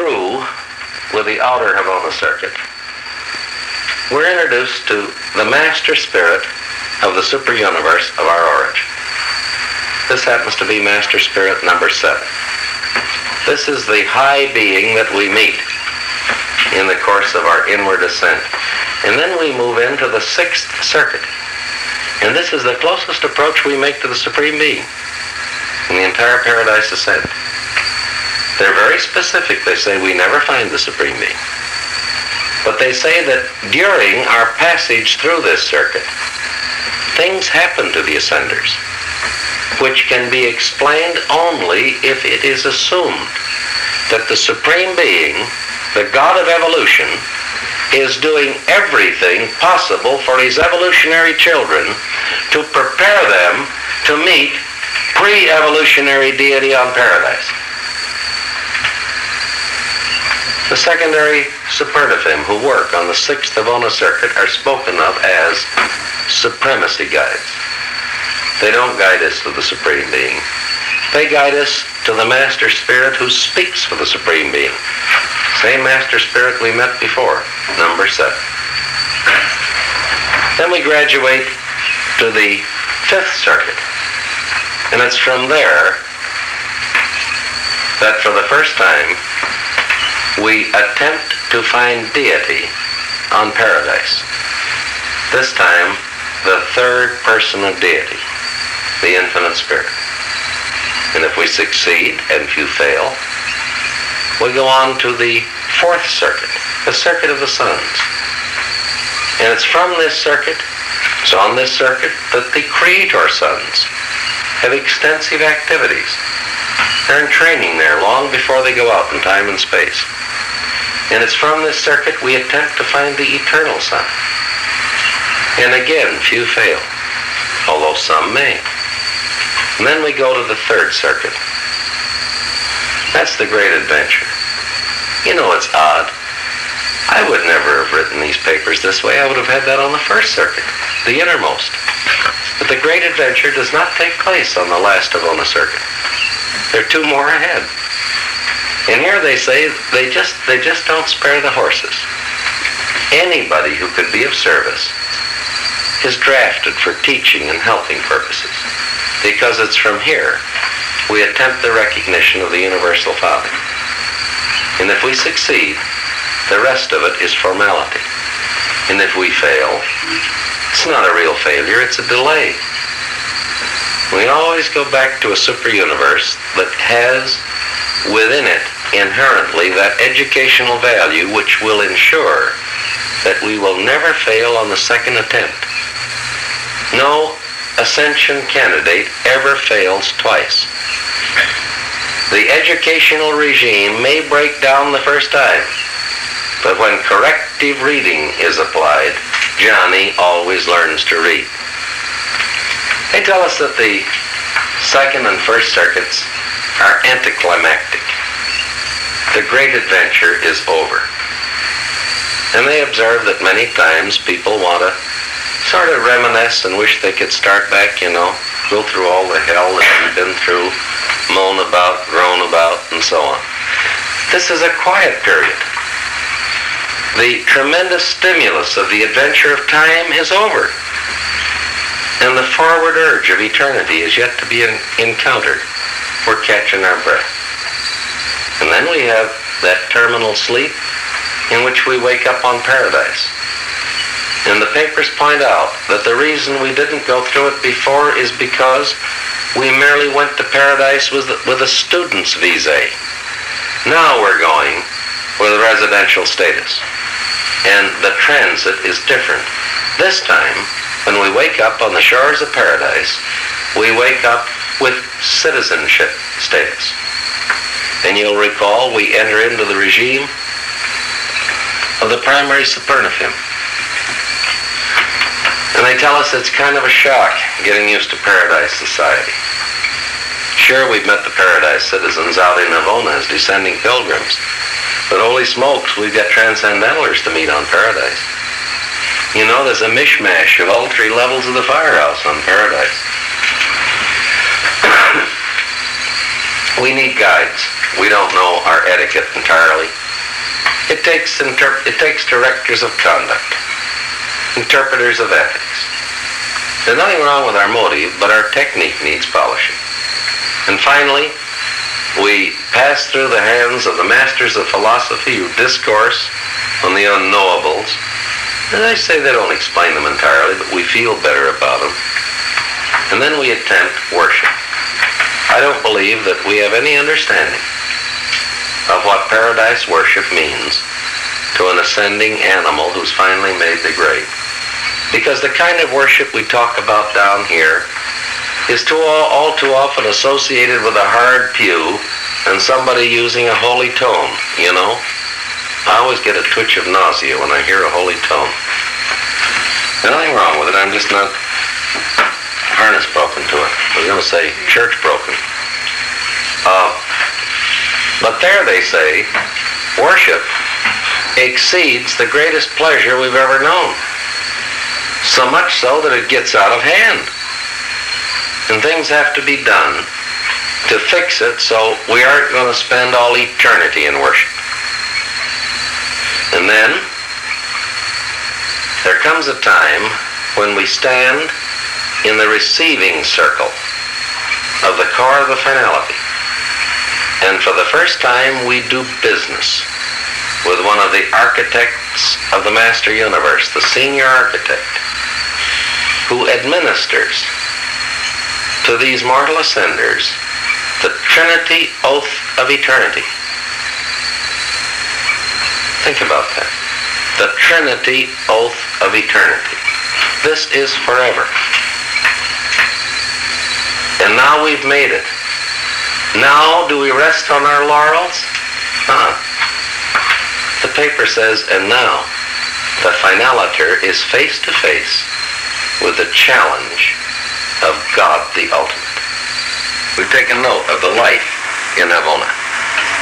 through with the outer Havana circuit, we're introduced to the master spirit of the super-universe of our origin. This happens to be master spirit number 7. This is the high being that we meet in the course of our inward ascent. And then we move into the 6th circuit. And this is the closest approach we make to the Supreme Being in the entire Paradise Ascent. They're very specific. They say we never find the Supreme Being. But they say that during our passage through this circuit, things happen to the ascenders which can be explained only if it is assumed that the Supreme Being, the God of evolution, is doing everything possible for his evolutionary children to prepare them to meet pre-evolutionary deity on Paradise. The secondary superlative who work on the 6th Havana circuit are spoken of as supremacy guides. They don't guide us to the Supreme Being. They guide us to the Master Spirit who speaks for the Supreme Being. Same Master Spirit we met before, number 7. Then we graduate to the 5th circuit. And it's from there that for the first time we attempt to find deity on Paradise. This time, the 3rd person of deity, the Infinite Spirit. And if we succeed, and few fail, we go on to the 4th circuit, the circuit of the suns. And it's from this circuit, it's on this circuit, that the Creator sons have extensive activities. They're in training there long before they go out in time and space. And it's from this circuit we attempt to find the eternal Son. And again, few fail, although some may. And then we go to the 3rd circuit. That's the great adventure. You know, it's odd. I would never have written these papers this way. I would have had that on the 1st circuit, the innermost. But the great adventure does not take place on the last Havana circuit. There are 2 more ahead. And here they say they just don't spare the horses. Anybody who could be of service is drafted for teaching and helping purposes, because it's from here we attempt the recognition of the Universal Father. And if we succeed, the rest of it is formality. And if we fail, it's not a real failure, it's a delay. We always go back to a super-universe that has within it inherently that educational value which will ensure that we will never fail on the 2nd attempt. No ascension candidate ever fails twice. The educational regime may break down the first time, but when corrective reading is applied, Johnny always learns to read. They tell us that the 2nd and 1st circuits are anticlimactic. The great adventure is over. And they observe that many times people want to sort of reminisce and wish they could start back, you know, go through all the hell that we've been through, moan about, groan about, and so on. This is a quiet period. The tremendous stimulus of the adventure of time is over. And the forward urge of eternity is yet to be encountered. We're catching our breath. And then we have that terminal sleep in which we wake up on Paradise. And the papers point out that the reason we didn't go through it before is because we merely went to Paradise with a student's visa. Now we're going with residential status. And the transit is different. This time, when we wake up on the shores of Paradise, we wake up with citizenship status. And you'll recall we enter into the regime of the primary supernative. And they tell us it's kind of a shock getting used to Paradise society. Sure, we've met the Paradise citizens out in Havana as descending pilgrims, but holy smokes, we've got transcendentalers to meet on Paradise. You know, there's a mishmash of all 3 levels of the firehouse on Paradise. We need guides. we don't know our etiquette entirely. It takes directors of conduct, interpreters of ethics. There's nothing wrong with our motive, but our technique needs polishing. And finally, we pass through the hands of the masters of philosophy who discourse on the unknowables. And I say they don't explain them entirely, but we feel better about them. And then we attempt worship. I don't believe that we have any understanding of what paradise worship means to an ascending animal who's finally made the grade. Because the kind of worship we talk about down here is all too often associated with a hard pew and somebody using a holy tone, you know. I always get a twitch of nausea when I hear a holy tone. There's nothing wrong with it, I'm just not harness broken to it. I was going to say church broken. But there they say, worship exceeds the greatest pleasure we've ever known. So much so that it gets out of hand. And things have to be done to fix it so we aren't going to spend all eternity in worship. And then there comes a time when we stand in the receiving circle of the core of the finality. And for the first time we do business with one of the architects of the master universe, the senior architect, who administers to these mortal ascenders the Trinity Oath of Eternity. Think about that. The Trinity Oath of Eternity. This is forever. And now we've made it. Now do we rest on our laurels? The paper says, and now the finaliter is face to face with the challenge of God the ultimate. We've taken note of the life in Havona,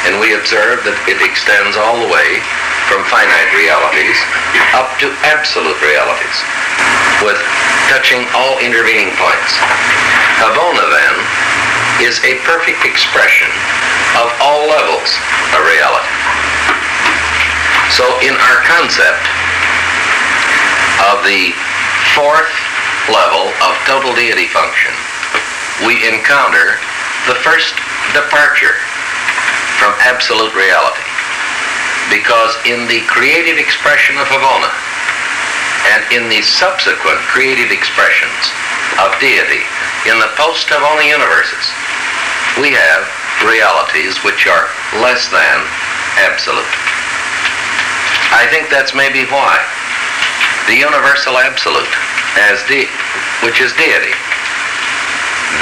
and we observe that it extends all the way from finite realities up to absolute realities, with touching all intervening points. Havona, then, is a perfect expression of all levels of reality. So in our concept of the fourth level of total deity function, we encounter the first departure from absolute reality. Because in the creative expression of Havona, and in the subsequent creative expressions of deity in the post-Havona universes, we have realities which are less than absolute. I think that's maybe why the universal absolute, which is deity,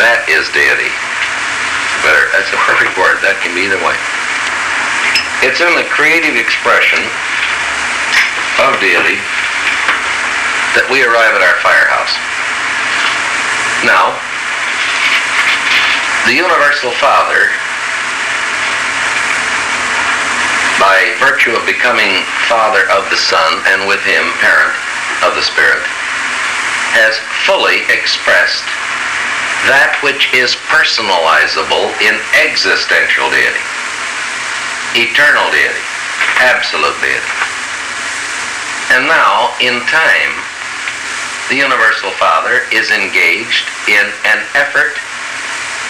that is deity. Better, that's a perfect word. That can be either way. It's in the creative expression of deity that we arrive at our firehouse. Now, the Universal Father, by virtue of becoming Father of the Son and with him Parent of the Spirit, has fully expressed that which is personalizable in existential deity, eternal deity, absolute deity. And now, in time, the Universal Father is engaged in an effort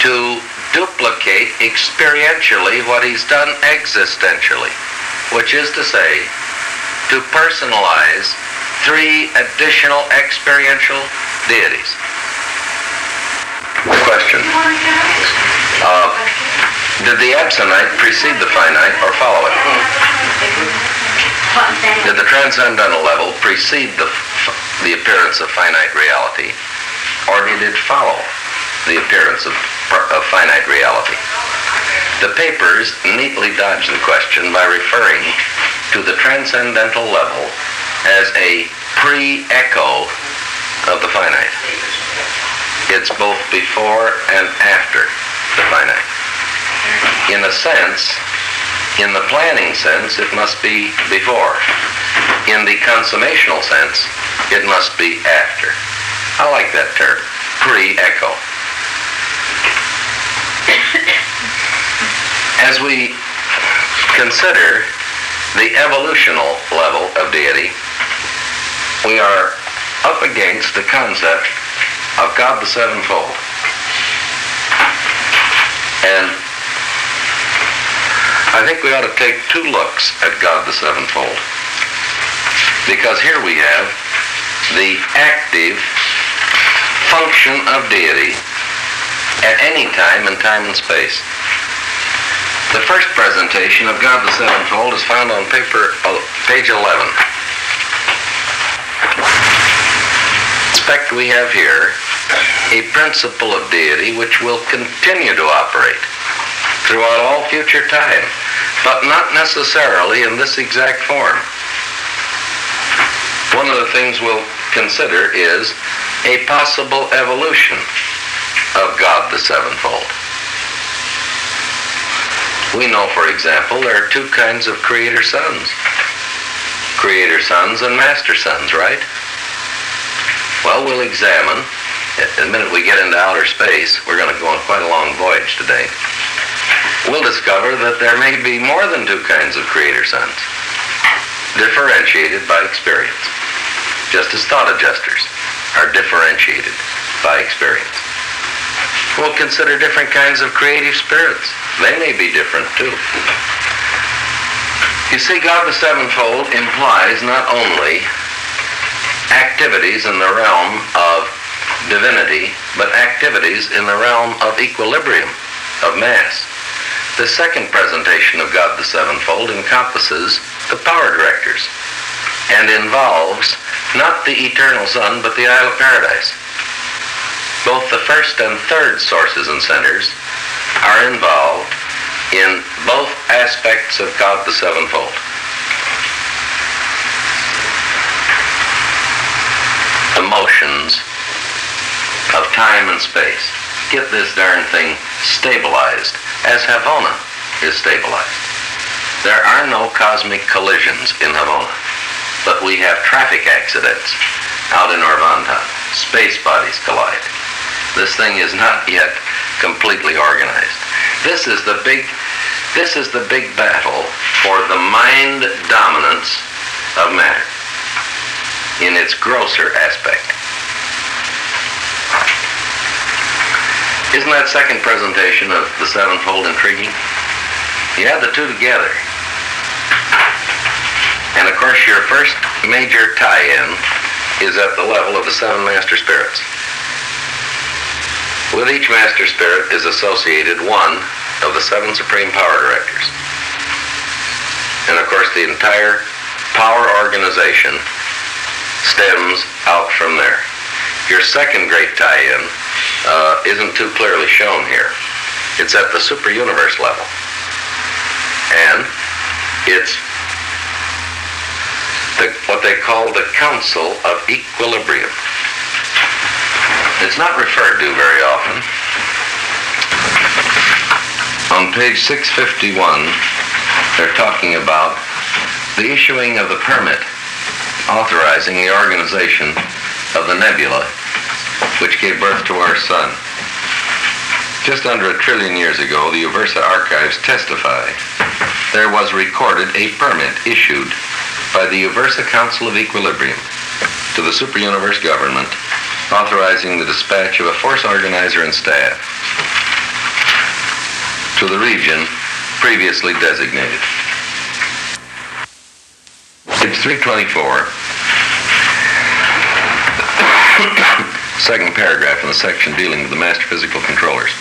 to duplicate experientially what he's done existentially, which is to say, to personalize 3 additional experiential deities. Question. Did the absonite precede the finite or follow it? Did the transcendental level precede the appearance of finite reality, or did it follow the appearance of finite reality? The papers neatly dodge the question by referring to the transcendental level as a pre-echo of the finite. It's both before and after the finite. In a sense, in the planning sense, it must be before. In the consummational sense, it must be after. I like that term, pre-echo. As we consider the evolutional level of deity, we are up against the concept of God the sevenfold. And I think we ought to take two looks at God the sevenfold, because here we have the active function of deity at any time in time and space. The first presentation of God the sevenfold is found on page 11. Expect we have here a principle of deity which will continue to operate throughout all future time, but not necessarily in this exact form. One of the things we'll consider is a possible evolution of God the sevenfold. We know, for example, there are two kinds of creator sons. Creator sons and master sons, right? Well, we'll examine. The minute we get into outer space, we're going to go on quite a long voyage today. We'll discover that there may be more than two kinds of creator sons, differentiated by experience, just as thought adjusters are differentiated by experience. We'll consider different kinds of creative spirits. They may be different too. You see, God the sevenfold implies not only activities in the realm of divinity, but activities in the realm of equilibrium, of mass. The second presentation of God the sevenfold encompasses the power directors and involves not the eternal Son, but the Isle of Paradise. Both the first and third sources and centers are involved in both aspects of God the sevenfold. The motions of time and space get this darn thing stabilized, as Havona is stabilized. There are no cosmic collisions in Havona, but we have traffic accidents out in Orvonton. Space bodies collide. This thing is not yet completely organized. This is the big battle for the mind dominance of matter in its grosser aspect. Isn't that second presentation of the sevenfold intriguing? You add the two together, and of course your first major tie-in is at the level of the seven master spirits. With each master spirit is associated one of the seven supreme power directors. And of course the entire power organization stems out from there. Your second great tie-in isn't too clearly shown here. It's at the super universe level. And it's what they call the Council of Equilibrium. It's not referred to very often. On page 651, they're talking about the issuing of the permit authorizing the organization of the nebula which gave birth to our sun. Just under 1 trillion years ago, the Uversa archives testify there was recorded a permit issued by the Uversa Council of Equilibrium to the super universe government authorizing the dispatch of a force organizer and staff to the region previously designated. Page 324, second paragraph in the section dealing with the master physical controllers.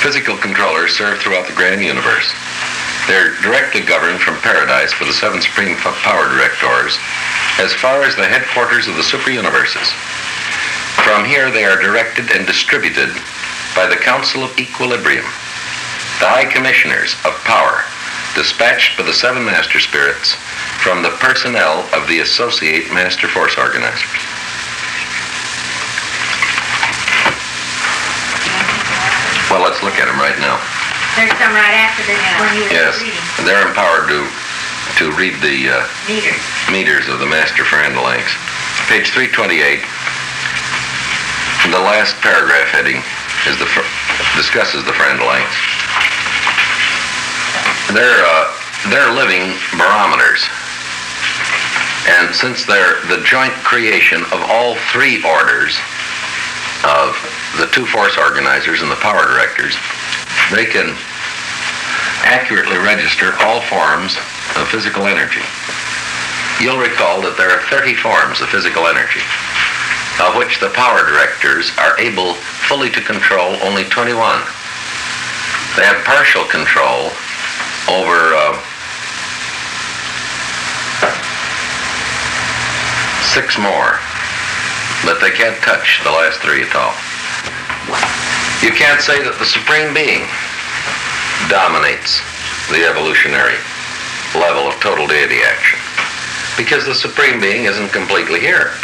Physical controllers serve throughout the grand universe. They're directly governed from paradise for the seven supreme power directors as far as the headquarters of the super universes. From here they are directed and distributed by the Council of Equilibrium, the High Commissioners of Power, dispatched by the seven master spirits from the personnel of the associate master force organizers. Well, let's look at them right now. There's some right after this one you were reading. Yes, they're empowered to read the meters of the master Farandalanks. Page 328, the last paragraph heading is discusses the Farandalanks. they're living barometers. And since they're the joint creation of all three orders of the two force organizers and the power directors, they can accurately register all forms of physical energy. You'll recall that there are 30 forms of physical energy, of which the power directors are able fully to control only 21. They have partial control over 6 more, but they can't touch the last 3 at all. You can't say that the Supreme Being dominates the evolutionary level of total deity action, because the Supreme Being isn't completely here.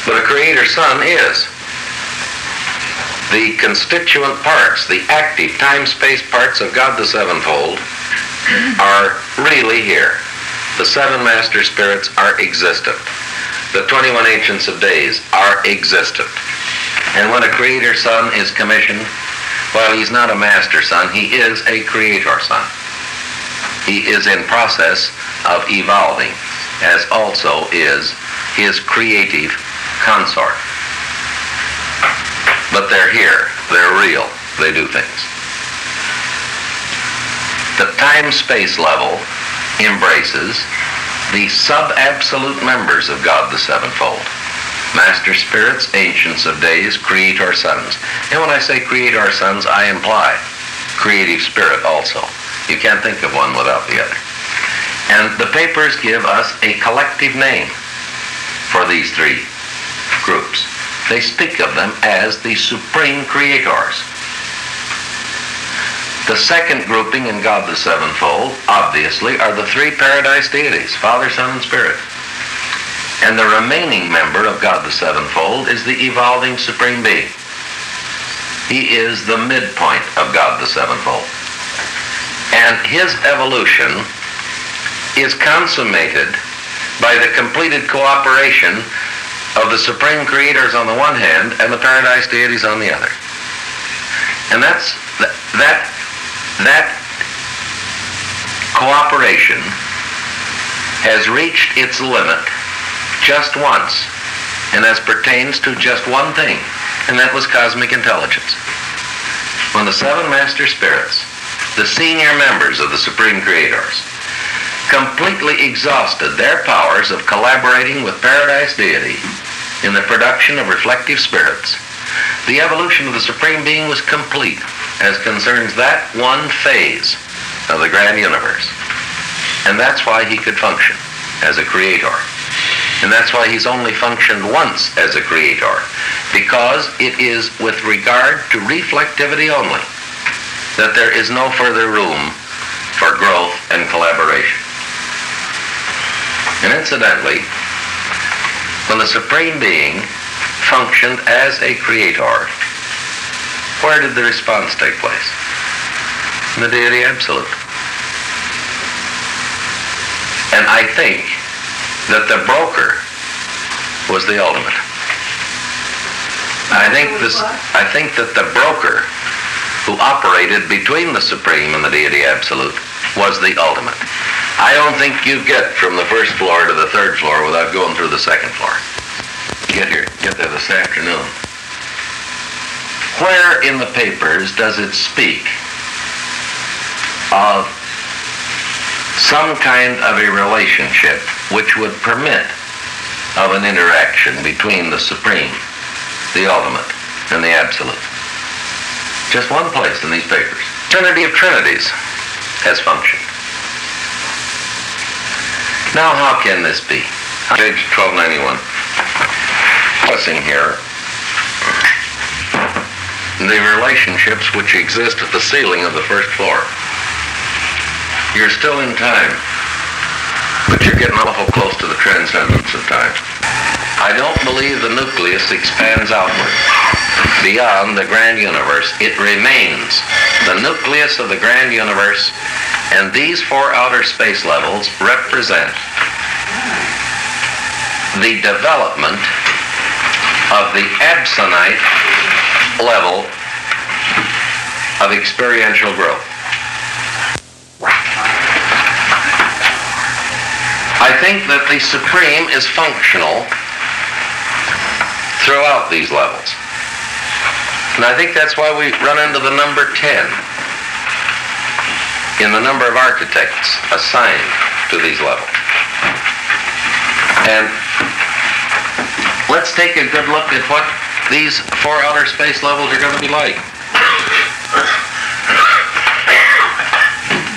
But a Creator Son is. The constituent parts, the active time-space parts of God the Sevenfold are really here. The 7 Master Spirits are existent. The 21 Ancients of Days are existent. And when a Creator Son is commissioned, well, he's not a Master Son, he is a Creator Son. He is in process of evolving, as also is his creative consort. But they're here, they're real, they do things. The time-space level embraces the sub-absolute members of God the Sevenfold. Master Spirits, Ancients of Days, Creator Sons. And when I say Creator Sons, I imply Creative Spirit also. You can't think of one without the other. And the papers give us a collective name for these 3 groups. They speak of them as the Supreme Creators. The second grouping in God the Sevenfold, obviously, are the 3 paradise deities, Father, Son, and Spirit. And the remaining member of God the Sevenfold is the evolving Supreme Being. He is the midpoint of God the Sevenfold. And his evolution is consummated by the completed cooperation of the Supreme Creators on the one hand and the paradise deities on the other. And that cooperation has reached its limit just once, and as pertains to just one thing, and that was cosmic intelligence. When the 7 Master Spirits, the senior members of the Supreme Creators, completely exhausted their powers of collaborating with paradise deity in the production of reflective spirits, the evolution of the Supreme Being was complete as concerns that one phase of the grand universe. And that's why he could function as a creator. And that's why he's only functioned once as a creator, because it is with regard to reflectivity only that there is no further room for growth and collaboration. And incidentally, when the Supreme Being functioned as a creator, where did the response take place? In the Deity Absolute. And I think that the broker was the ultimate. I think that the broker who operated between the Supreme and the Deity Absolute was the ultimate. I don't think you get from the first floor to the third floor without going through the second floor. Get there this afternoon. Where in the papers does it speak of some kind of a relationship which would permit of an interaction between the Supreme, the ultimate, and the Absolute? Just one place in these papers. Trinity of Trinities has functioned. Now, how can this be? Page 1291. Discussing here the relationships which exist at the ceiling of the first floor. You're still in time, but you're getting awful close to the transcendence of time. I don't believe the nucleus expands outward beyond the grand universe. It remains the nucleus of the grand universe, and these 4 outer space levels represent the development of the absonite level of experiential growth. think that the supreme is functional throughout these levels. And I think that's why we run into the number 10 in the number of architects assigned to these levels. And let's take a good look at what these 4 outer space levels are going to be like.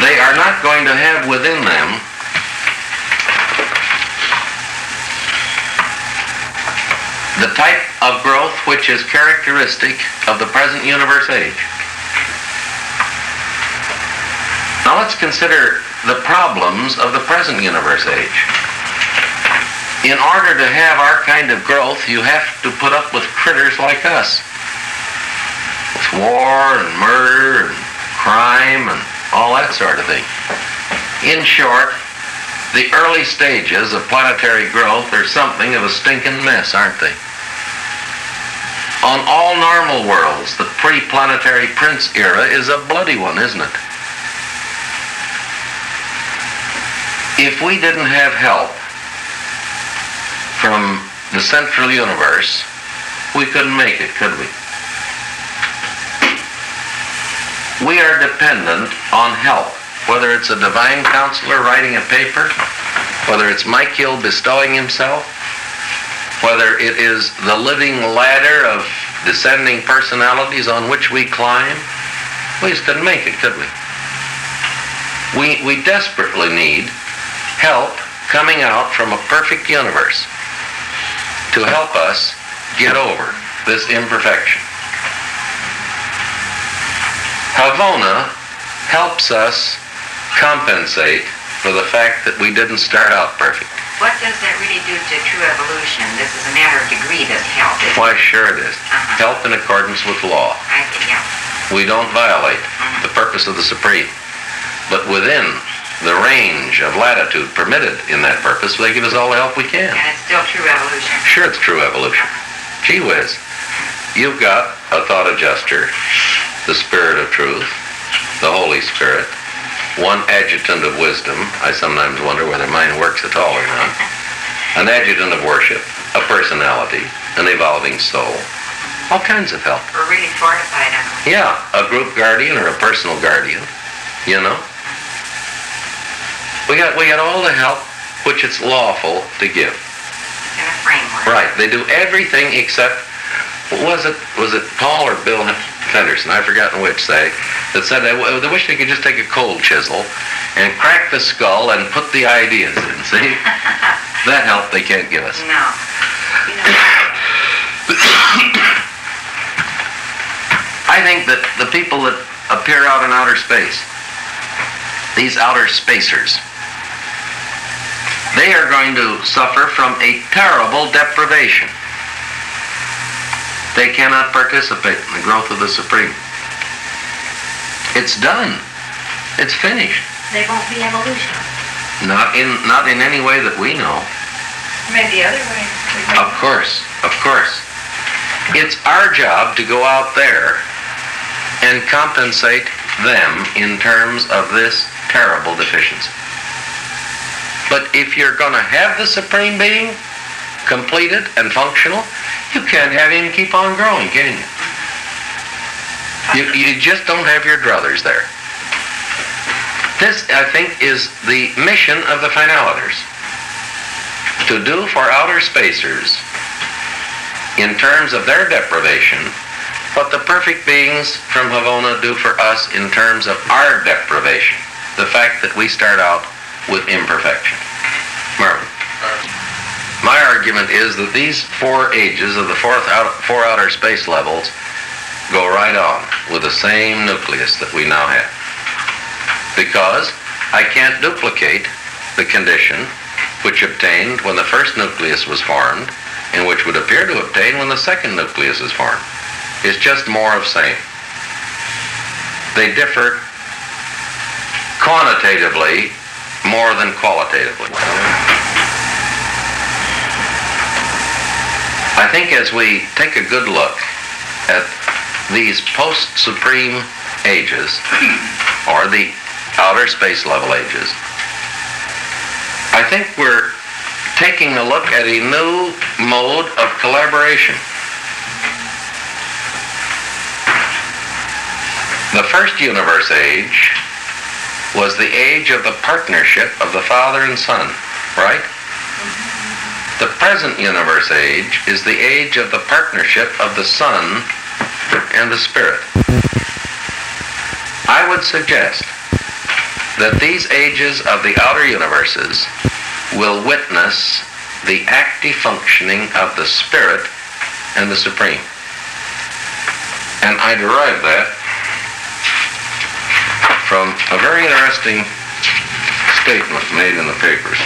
They are not going to have within them the type of growth which is characteristic of the present universe age. Now let's consider the problems of the present universe age. In order to have our kind of growth, you have to put up with critters like us. With war and murder and crime and all that sort of thing. In short, the early stages of planetary growth are something of a stinking mess, aren't they? On all normal worlds, the pre-planetary prince era is a bloody one, isn't it? If we didn't have help from the central universe, we couldn't make it, could we? We are dependent on help, whether it's a divine counselor writing a paper, whether it's Michael bestowing himself, whether it is the living ladder of descending personalities on which we climb. We just couldn't make it, could we? We desperately need help coming out from a perfect universe to help us get over this imperfection. Havona helps us compensate for the fact that we didn't start out perfect. What does that really do to true evolution? This is a matter of degree, this help. Why, sure it is. Help in accordance with law. Yeah. We don't violate the purpose of the Supreme. But within the range of latitude permitted in that purpose, they give us all the help we can. And it's still true evolution. Sure, it's true evolution. Gee whiz. You've got a thought adjuster, the Spirit of Truth, the Holy Spirit, one adjutant of wisdom. I sometimes wonder whether mine works at all or not. An adjutant of worship, a personality, an evolving soul. All kinds of help. We're really fortified on them. Yeah, a group guardian or a personal guardian, you know. We got all the help which it's lawful to give. In a framework. Right. They do everything except, was it Paul or Bill Henderson, I've forgotten which, that said they wish they could just take a cold chisel and crack the skull and put the ideas in, see? That help they can't give us. No. You know, I think that the people that appear out in outer space, these outer spacers, they are going to suffer from a terrible deprivation. They cannot participate in the growth of the Supreme. It's done. It's finished. they won't be evolution. Not in any way that we know. Maybe other ways. Of course. It's our job to go out there and compensate them in terms of this terrible deficiency. But if you're going to have the Supreme Being completed and functional, you can't have him keep on growing, can you? You just don't have your druthers there. This, I think, is the mission of the finaliters. To do for outer spacers, in terms of their deprivation, what the perfect beings from Havona do for us in terms of our deprivation. The fact that we start out with imperfection. Marvin. My argument is that these 4 ages of the four outer space levels go right on with the same nucleus that we now have. Because I can't duplicate the condition which obtained when the first nucleus was formed and which would appear to obtain when the second nucleus is formed. It's just more of same. They differ quantitatively more than qualitatively. I think as we take a good look at these post-supreme ages, or the outer space level ages, I think we're taking a look at a new mode of collaboration. The first universe age was the age of the partnership of the Father and Son, right? The present universe age is the age of the partnership of the Son and the Spirit. I would suggest that these ages of the outer universes will witness the active functioning of the Spirit and the Supreme. And I derive that from a very interesting statement made in the papers.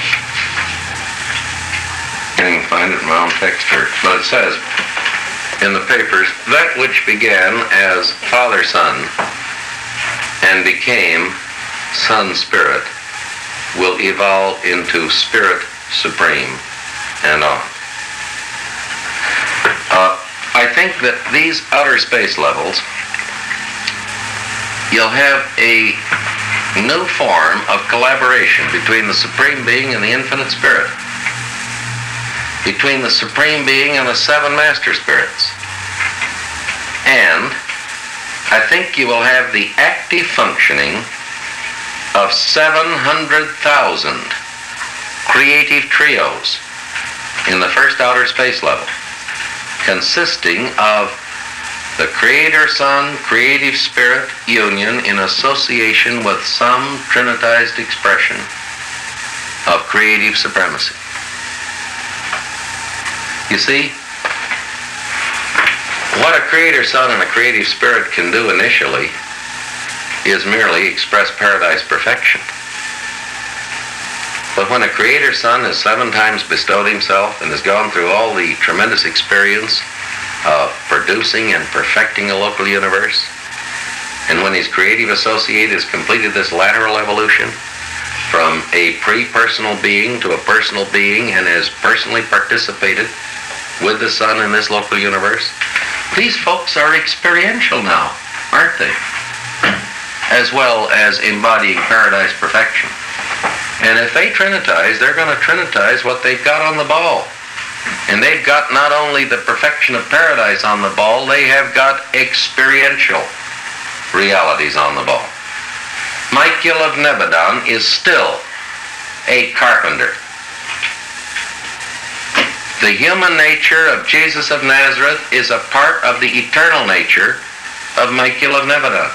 Can't even find it in my own text here, but it says in the papers, that which began as Father-Son and became Son-Spirit will evolve into Spirit Supreme and on. I think that these outer space levels, you'll have a new form of collaboration between the Supreme Being and the Infinite Spirit, between the Supreme Being and the seven Master Spirits. And I think you will have the active functioning of 700,000 creative trios in the first outer space level, consisting of the Creator Son, Creative Spirit union in association with some trinitized expression of creative supremacy. You see, what a Creator Son and a Creative Spirit can do initially is merely express paradise perfection. But when a Creator Son has 7 times bestowed himself and has gone through all the tremendous experience of producing and perfecting a local universe, and when his creative associate has completed this lateral evolution from a pre-personal being to a personal being and has personally participated with the Son in this local universe, these folks are experiential now, aren't they? As well as embodying paradise perfection. And if they trinitize, they're going to trinitize what they've got on the ball. And they've got not only the perfection of paradise on the ball, they have got experiential realities on the ball. Michael of Nebadon is still a carpenter. The human nature of Jesus of Nazareth is a part of the eternal nature of Michael of Nebadon.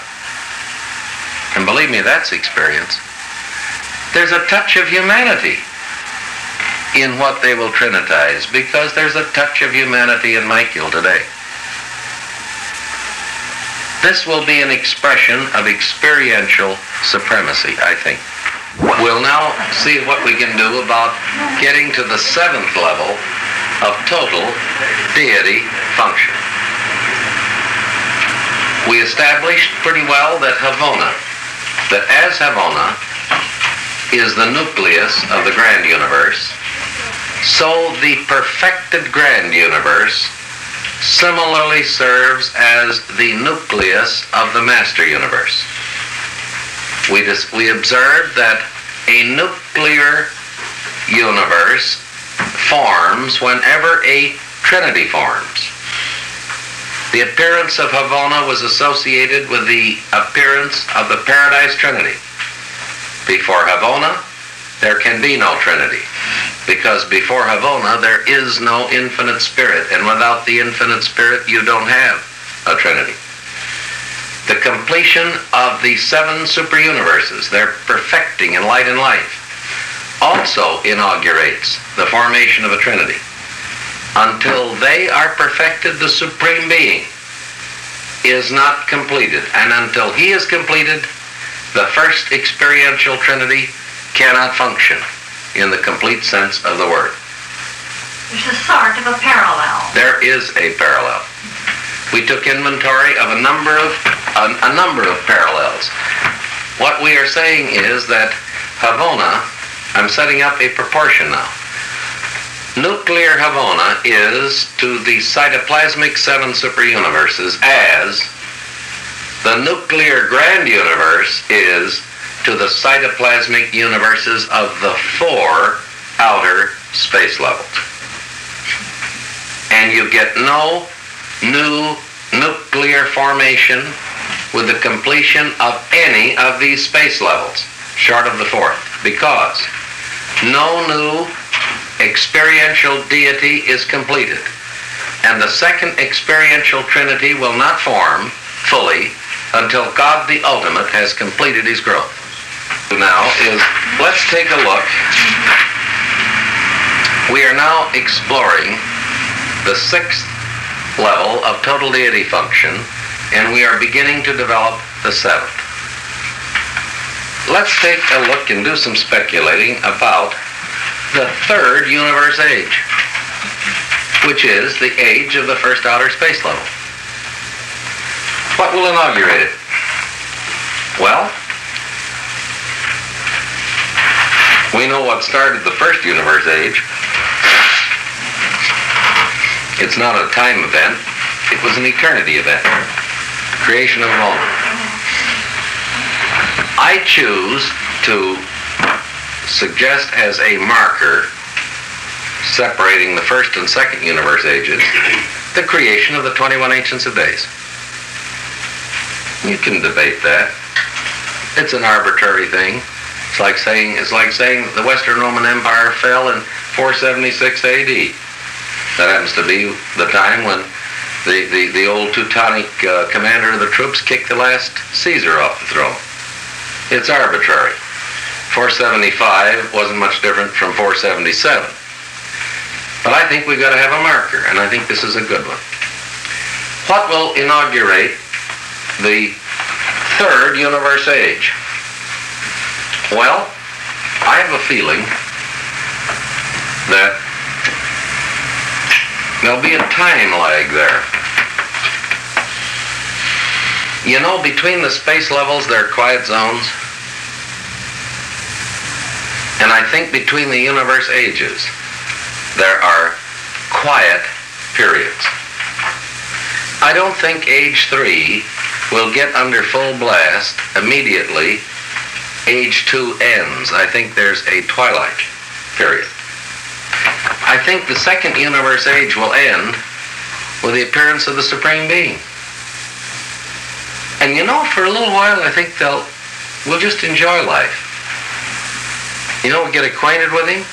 And believe me, that's experience. There's a touch of humanity in what they will trinitize, because there's a touch of humanity in Michael today. This will be an expression of experiential supremacy, I think. We'll now see what we can do about getting to the 7th level of total deity function. We established pretty well that as Havona is the nucleus of the grand universe, so the perfected grand universe similarly serves as the nucleus of the master universe. We observed that a nuclear universe forms whenever a trinity forms. The appearance of Havona was associated with the appearance of the Paradise Trinity. Before Havona, there can be no Trinity, because before Havona there is no infinite spirit, and without the infinite spirit you don't have a Trinity. The completion of the 7 super-universes, their perfecting in light and life, also inaugurates the formation of a Trinity. Until they are perfected, the Supreme Being is not completed, and until he is completed, the first experiential Trinity cannot function in the complete sense of the word. There's a sort of a parallel. There is a parallel. We took inventory of a number of parallels. What we are saying is that Havona, I'm setting up a proportion now. Nuclear Havona is to the cytoplasmic 7 superuniverses as the nuclear grand universe is to the cytoplasmic universes of the 4 outer space levels. And you get no new nuclear formation with the completion of any of these space levels, short of the 4th, because no new experiential deity is completed. And the second experiential trinity will not form fully until God the Ultimate has completed his growth. Now is, let's take a look. We are now exploring the 6th level of total deity function, and we are beginning to develop the 7th. Let's take a look and do some speculating about the 3rd universe age, which is the age of the 1st outer space level. What will inaugurate it? Well, we know what started the 1st universe age. It's not a time event. It was an eternity event. Creation of a moment. I choose to suggest as a marker separating the 1st and 2nd universe ages the creation of the 21 Ancients of Days. You can debate that. It's an arbitrary thing. It's like saying the Western Roman Empire fell in 476 AD. That happens to be the time when the old Teutonic commander of the troops kicked the last Caesar off the throne. It's arbitrary. 475 wasn't much different from 477. But I think we've got to have a marker, and I think this is a good one. What will inaugurate the 3rd universe age? Well, I have a feeling that there'll be a time lag there. You know, between the space levels, there are quiet zones. And I think between the universe ages, there are quiet periods. I don't think age 3 will get under full blast immediately. Age 2 ends. I think there's a twilight period. I think the 2nd universe age will end with the appearance of the Supreme Being. And you know, for a little while, I think we'll just enjoy life. You know, we'll get acquainted with him.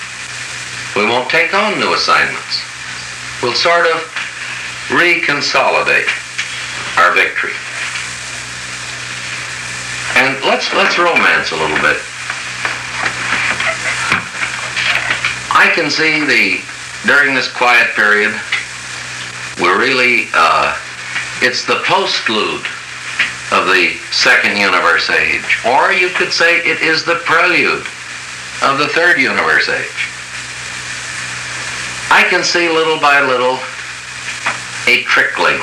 We won't take on new assignments. We'll sort of reconsolidate our victory. And let's romance a little bit. I can see during this quiet period, we're really, it's the postlude of the 2nd universe age. Or you could say it is the prelude of the 3rd universe age. I can see little by little a trickling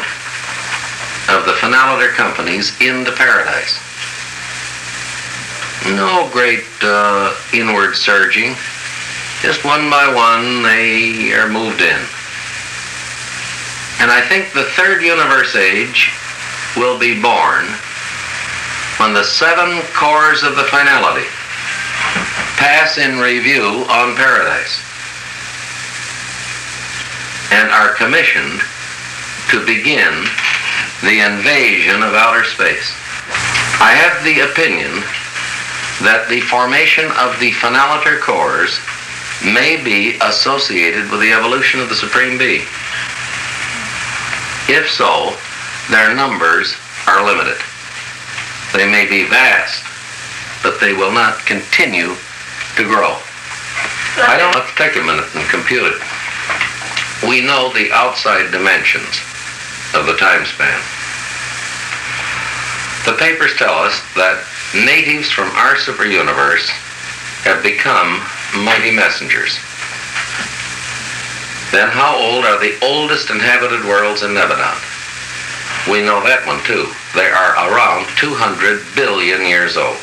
of the finaliter companies into paradise. No great inward surging. Just one by one, they are moved in. And I think the 3rd universe age will be born when the 7 cores of the finality pass in review on paradise and are commissioned to begin the invasion of outer space. I have the opinion that the formation of the finaliter cores may be associated with the evolution of the Supreme Being. If so, their numbers are limited. They may be vast, but they will not continue to grow. Let's take a minute and compute it. We know the outside dimensions of the time span. The papers tell us that natives from our superuniverse have become mighty messengers. Then how old are the oldest inhabited worlds in Nebadon? We know that one too. They are around 200 billion years old.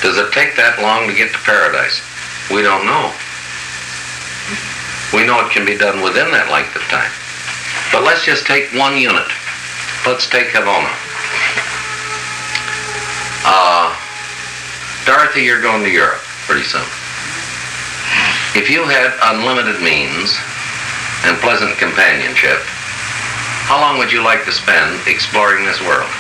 Does it take that long to get to paradise? We don't know. We know it can be done within that length of time. But let's just take one unit. Let's take Havana. Dorothy, you're going to Europe pretty soon. If you had unlimited means and pleasant companionship, how long would you like to spend exploring this world?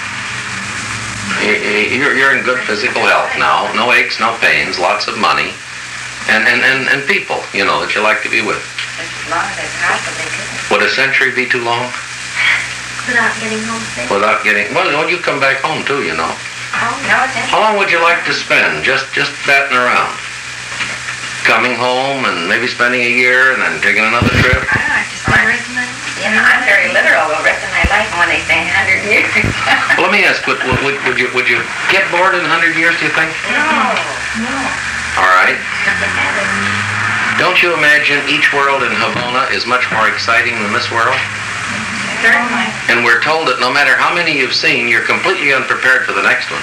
You're in good physical health now. No aches, no pains, lots of money, and people, you know, that you like to be with. As long as it's possible, they couldn't. Would a century be too long? Without getting homesick? Without getting... Well, you come back home, too, you know. Oh, no, it's How long would you like to spend just batting around? Coming home and maybe spending a year and then taking another trip? I don't know, just the rest of my life. You know, I'm very literal the rest of my life when they say 100 years. Well, let me ask, would you get bored in 100 years, do you think? No. All right. Don't you imagine each world in Havana is much more exciting than this world? Certainly. And we're told that no matter how many you've seen, you're completely unprepared for the next one.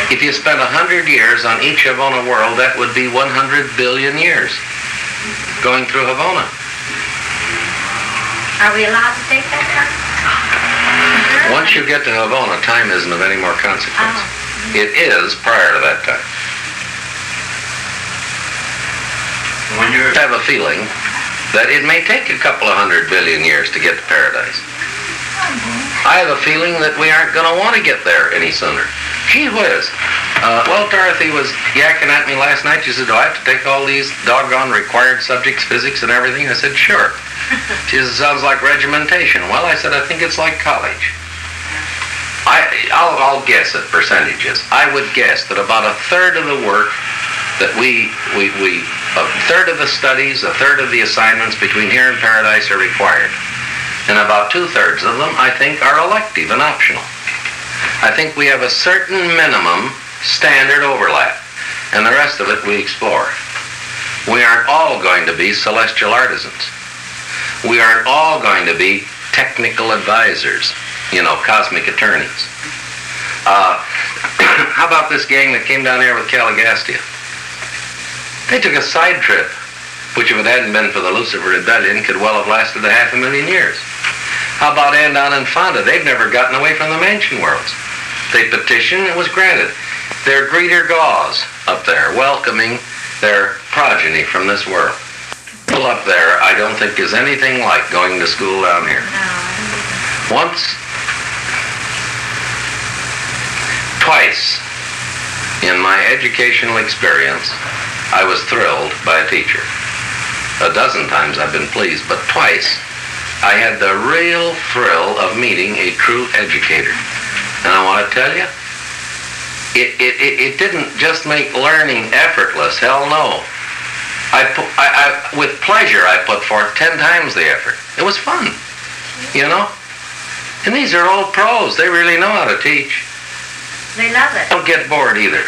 If you spent 100 years on each Havana world, that would be 100 billion years going through Havana. Are we allowed to take that time? Once you get to Havana, time isn't of any more consequence. It is prior to that time. When you have a feeling that it may take a couple of 100 billion years to get to paradise. I have a feeling that we aren't going to want to get there any sooner. Gee whiz. Well, Dorothy was yakking at me last night. She said, do I have to take all these doggone required subjects, physics and everything? I said, sure. She said, sounds like regimentation. Well, I said, I think it's like college. I'll guess at percentages. I would guess that about a third of the work that a third of the studies, a third of the assignments between here and paradise are required. And about 2/3 of them, I think, are elective and optional. I think we have a certain minimum standard overlap, and the rest of it we explore. We aren't all going to be celestial artisans. We aren't all going to be technical advisors, you know, cosmic attorneys. How about this gang that came down here with Caligastia? They took a side trip, which if it hadn't been for the Lucifer Rebellion, could well have lasted 500,000 years. How about Andon and Fonda? They've never gotten away from the mansion worlds. They petitioned, it was granted. They're greeter gauze up there, welcoming their progeny from this world. People up there, I don't think is anything like going to school down here. Twice in my educational experience, I was thrilled by a teacher. A dozen times I've been pleased, but twice I had the real thrill of meeting a true educator. And I want to tell you, it didn't just make learning effortless. Hell no. With pleasure, I put forth 10 times the effort. It was fun, you know? And these are old pros. They really know how to teach. They love it. Don't get bored either,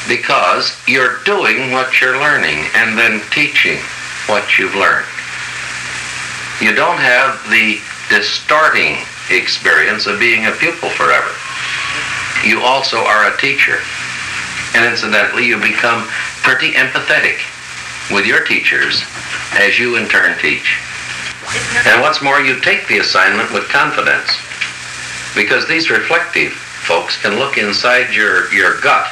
because you're doing what you're learning and then teaching what you've learned. You don't have the distorting experience of being a pupil forever. You also are a teacher. And incidentally, you become pretty empathetic with your teachers as you in turn teach. And what's more, you take the assignment with confidence, because these reflective folks can look inside your gut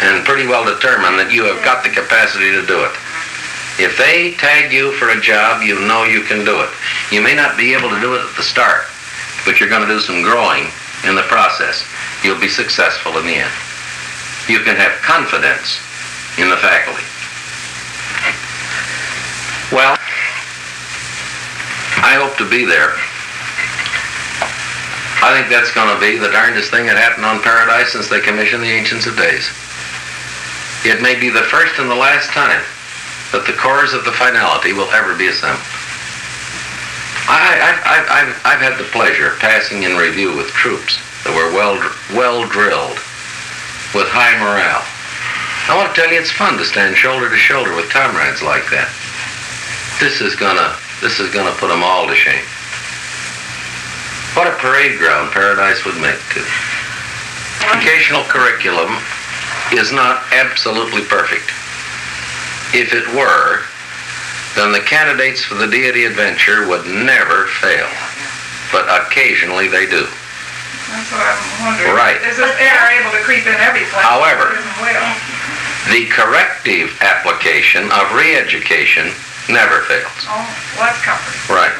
and pretty well determine that you have got the capacity to do it. If they tag you for a job, you know you can do it. You may not be able to do it at the start, but you're going to do some growing in the process. You'll be successful in the end. You can have confidence in the faculty. Well, I hope to be there. I think that's going to be the darndest thing that happened on Paradise since they commissioned the Ancients of Days. It may be the first and the last time that the cores of the finality will ever be assembled. I've had the pleasure of passing in review with troops that were well drilled, with high morale. I want to tell you, it's fun to stand shoulder to shoulder with comrades like that. This is gonna put them all to shame. What a parade ground Paradise would make, too. Educational curriculum is not absolutely perfect. If it were, then the candidates for the deity adventure would never fail. But occasionally they do. That's what wondering. Right. Is this air able to creep in every place? However, It isn't well. the corrective application of re-education never fails. Oh, well, that's comforting. Right.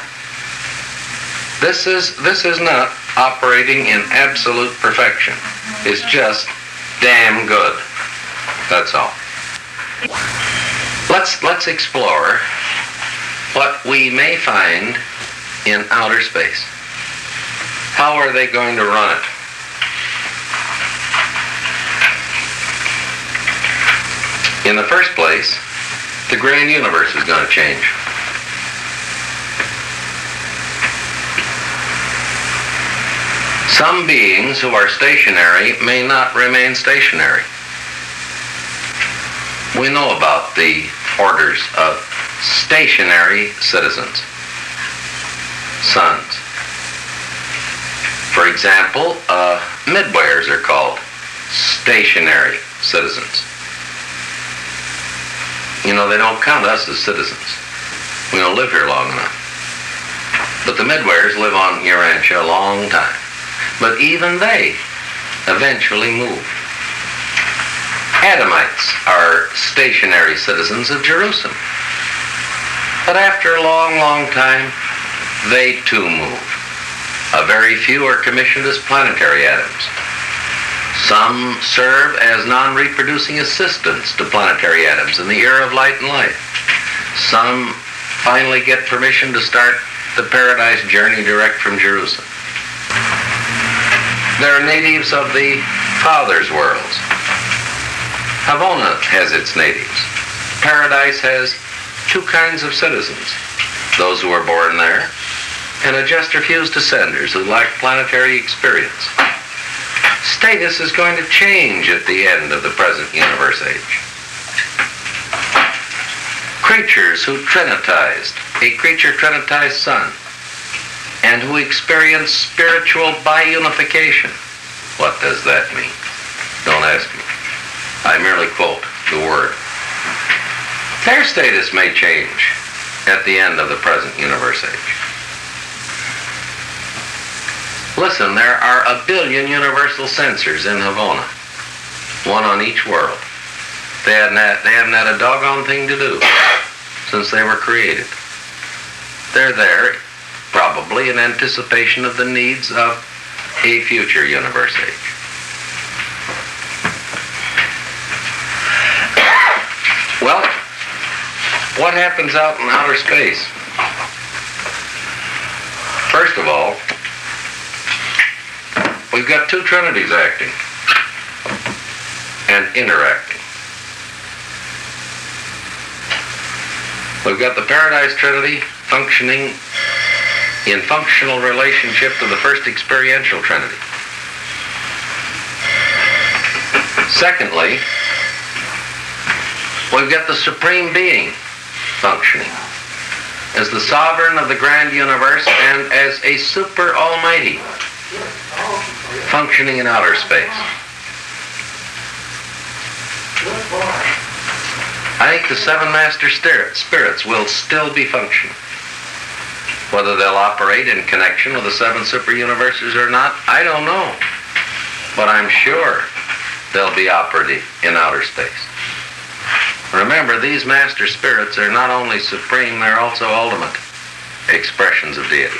This is not operating in absolute perfection. It's just damn good. That's all. Let's explore what we may find in outer space. How are they going to run it? In the first place, the grand universe is going to change. Some beings who are stationary may not remain stationary. We know about the orders of stationary citizens, sons. For example, midwayers are called stationary citizens. You know, they don't count us as citizens. We don't live here long enough. But the midwayers live on Urantia a long time. But even they eventually move. Adamites are stationary citizens of Jerusalem. But after a long, long time, they too move. A very few are commissioned as planetary atoms. Some serve as non-reproducing assistants to planetary atoms in the era of light and life. Some finally get permission to start the paradise journey direct from Jerusalem. There are natives of the Father's worlds. Havona has its natives. Paradise has two kinds of citizens. Those who were born there, and a just or fused descenders who lack planetary experience. Status is going to change at the end of the present universe age. Creatures who trinitized, a creature trinitized sun, and who experience spiritual biunification. What does that mean? Don't ask me. I merely quote the word. Their status may change at the end of the present universe age. Listen, there are 1 billion universal sensors in Havona, one on each world. They haven't had a doggone thing to do since they were created. They're there, probably in anticipation of the needs of a future universe age. Well, what happens out in outer space? First of all, we've got two trinities acting and interacting. We've got the Paradise Trinity functioning in functional relationship to the first experiential Trinity. Secondly, we've got the Supreme Being functioning as the sovereign of the grand universe and as a super almighty functioning in outer space. I think the seven master spirits will still be functioning. Whether they'll operate in connection with the seven super universes or not, I don't know. But I'm sure they'll be operative in outer space. Remember, these master spirits are not only supreme, they're also ultimate expressions of deity.